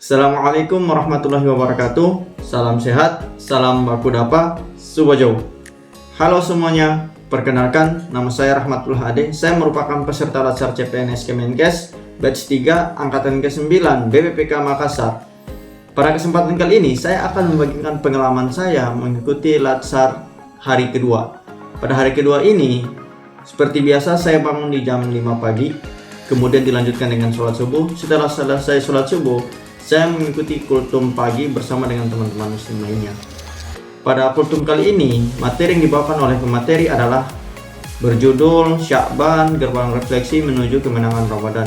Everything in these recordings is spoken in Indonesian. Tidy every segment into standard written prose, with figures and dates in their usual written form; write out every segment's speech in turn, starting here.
Assalamualaikum warahmatullahi wabarakatuh. Salam sehat, salam baku dapa, subajau. Halo semuanya, perkenalkan nama saya Rahmatullah Ade. Saya merupakan peserta Latsar CPNS Kemenkes batch 3 angkatan ke-9 BPPK Makassar. Pada kesempatan kali ini saya akan membagikan pengalaman saya mengikuti Latsar hari kedua. Pada hari kedua ini, seperti biasa saya bangun di jam 5 pagi, kemudian dilanjutkan dengan sholat subuh. Setelah selesai sholat subuh, saya mengikuti kultum pagi bersama dengan teman-teman muslim lainnya. Pada kultum kali ini, materi yang dibawakan oleh pemateri adalah berjudul Sya'ban, Gerbang Refleksi Menuju Kemenangan Ramadan.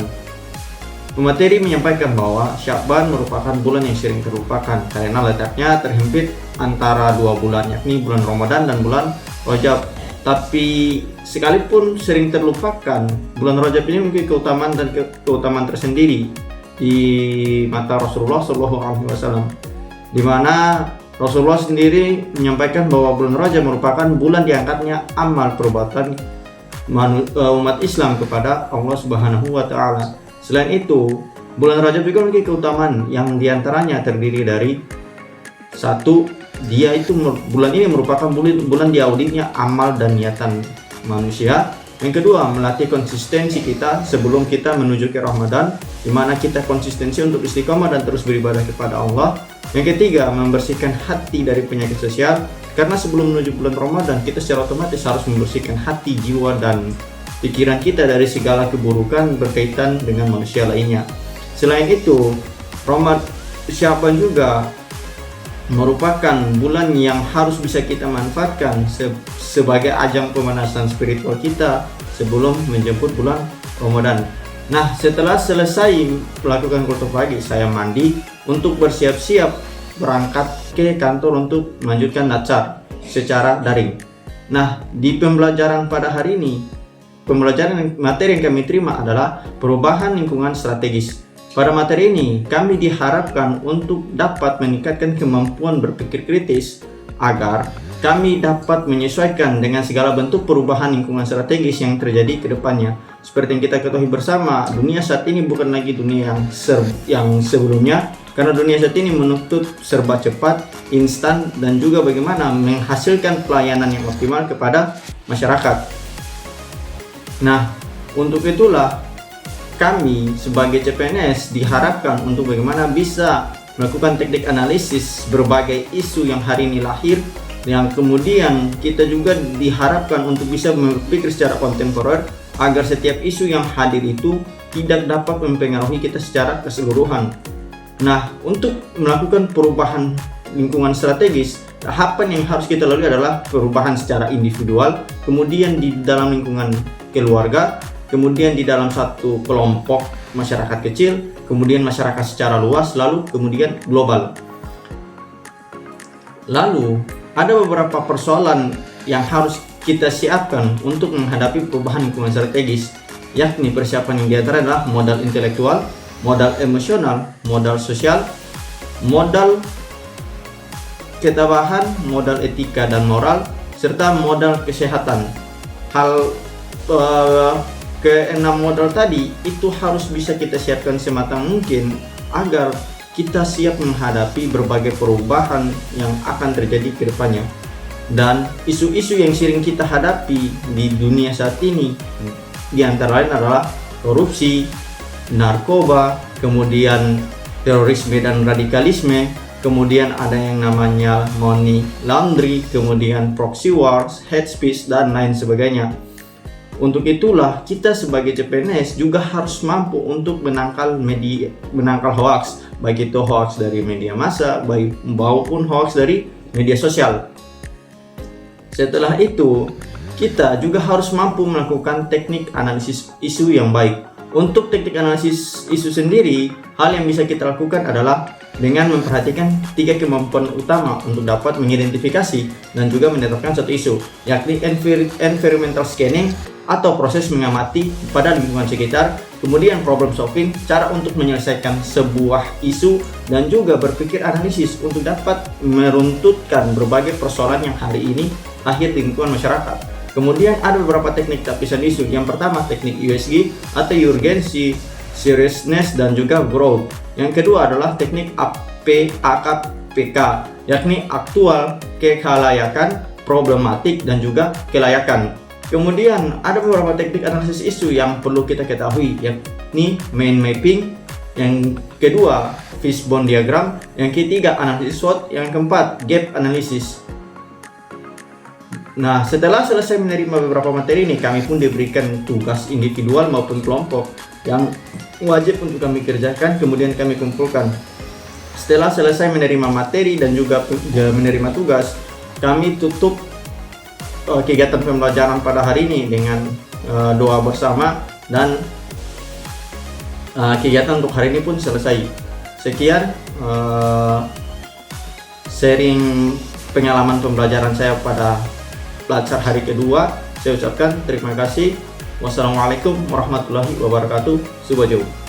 Pemateri menyampaikan bahwa Sya'ban merupakan bulan yang sering terlupakan karena letaknya terhimpit antara dua bulan, yakni bulan Ramadan dan bulan Rajab. Tapi sekalipun sering terlupakan, bulan Rajab ini memiliki keutamaan dan keutamaan tersendiri di mata Rasulullah SAW, di mana Rasulullah sendiri menyampaikan bahwa bulan Rajab merupakan bulan diangkatnya amal perbuatan umat Islam kepada Allah Subhanahu wa Ta'ala. Selain itu, bulan Rajab juga memiliki keutamaan yang diantaranya terdiri dari satu, bulan ini merupakan bulan diauditnya amal dan niatan manusia. Yang kedua, melatih konsistensi kita sebelum kita menuju ke Ramadan, di mana kita konsistensi untuk istiqomah dan terus beribadah kepada Allah. Yang ketiga, membersihkan hati dari penyakit sosial, karena sebelum menuju bulan Ramadan kita secara otomatis harus membersihkan hati, jiwa, dan pikiran kita dari segala keburukan berkaitan dengan manusia lainnya. Selain itu, Sya'ban juga merupakan bulan yang harus bisa kita manfaatkan sebagai ajang pemanasan spiritual kita sebelum menjemput bulan Ramadan. Nah, setelah selesai melakukan kultum pagi, saya mandi untuk bersiap-siap berangkat ke kantor untuk melanjutkan latsar secara daring. Nah, di pembelajaran pada hari ini, materi yang kami terima adalah perubahan lingkungan strategis. Pada materi ini, kami diharapkan untuk dapat meningkatkan kemampuan berpikir kritis agar kami dapat menyesuaikan dengan segala bentuk perubahan lingkungan strategis yang terjadi ke depannya. Seperti yang kita ketahui bersama, dunia saat ini bukan lagi dunia yang sebelumnya, karena dunia saat ini menuntut serba cepat, instan, dan juga bagaimana menghasilkan pelayanan yang optimal kepada masyarakat. Nah, untuk itulah kami sebagai CPNS diharapkan untuk bagaimana bisa melakukan teknik analisis berbagai isu yang hari ini lahir, yang kemudian kita juga diharapkan untuk bisa berpikir secara kontemporer agar setiap isu yang hadir itu tidak dapat mempengaruhi kita secara keseluruhan. Nah, untuk melakukan perubahan lingkungan strategis, tahapan yang harus kita lalui adalah perubahan secara individual, kemudian di dalam lingkungan keluarga, kemudian di dalam satu kelompok masyarakat kecil, kemudian masyarakat secara luas, lalu kemudian global. Lalu ada beberapa persoalan yang harus kita siapkan untuk menghadapi perubahan lingkungan strategis, yakni persiapan yang diantara adalah modal intelektual, modal emosional, modal sosial, modal ketabahan, modal etika dan moral, serta modal kesehatan. Keenam modal tadi itu harus bisa kita siapkan sematang mungkin agar kita siap menghadapi berbagai perubahan yang akan terjadi ke depannya. Dan isu-isu yang sering kita hadapi di dunia saat ini di antara lain adalah korupsi, narkoba, kemudian terorisme dan radikalisme, kemudian ada yang namanya money laundry, kemudian proxy wars, hate speech, dan lain sebagainya. Untuk itulah kita sebagai CPNS juga harus mampu untuk menangkal hoax, baik itu hoax dari media massa maupun hoax dari media sosial. Setelah itu, kita juga harus mampu melakukan teknik analisis isu yang baik. Untuk teknik analisis isu sendiri, hal yang bisa kita lakukan adalah dengan memperhatikan 3 kemampuan utama untuk dapat mengidentifikasi dan juga menetapkan satu isu, yakni environmental scanning atau proses mengamati pada lingkungan sekitar, kemudian problem solving, cara untuk menyelesaikan sebuah isu, dan juga berpikir analisis untuk dapat meruntutkan berbagai persoalan yang hari ini lahir di lingkungan masyarakat. Kemudian ada beberapa teknik lapisan isu. Yang pertama, teknik USG atau urgency, seriousness, dan juga growth. Yang kedua adalah teknik AKPK, yakni aktual, kekalayakan, problematik, dan juga kelayakan. Kemudian ada beberapa teknik analisis isu yang perlu kita ketahui, yakni mind mapping, yang kedua fishbone diagram, yang ketiga analisis SWOT, yang keempat gap analysis. Nah, setelah selesai menerima beberapa materi ini, kami pun diberikan tugas individual maupun kelompok yang wajib untuk kami kerjakan, kemudian kami kumpulkan. Setelah selesai menerima materi dan juga menerima tugas, kami tutup kegiatan pembelajaran pada hari ini dengan doa bersama, dan kegiatan untuk hari ini pun selesai. Sekian sharing pengalaman pembelajaran saya pada pelajar hari kedua. Saya ucapkan terima kasih. Wassalamualaikum warahmatullahi wabarakatuh. Subajau.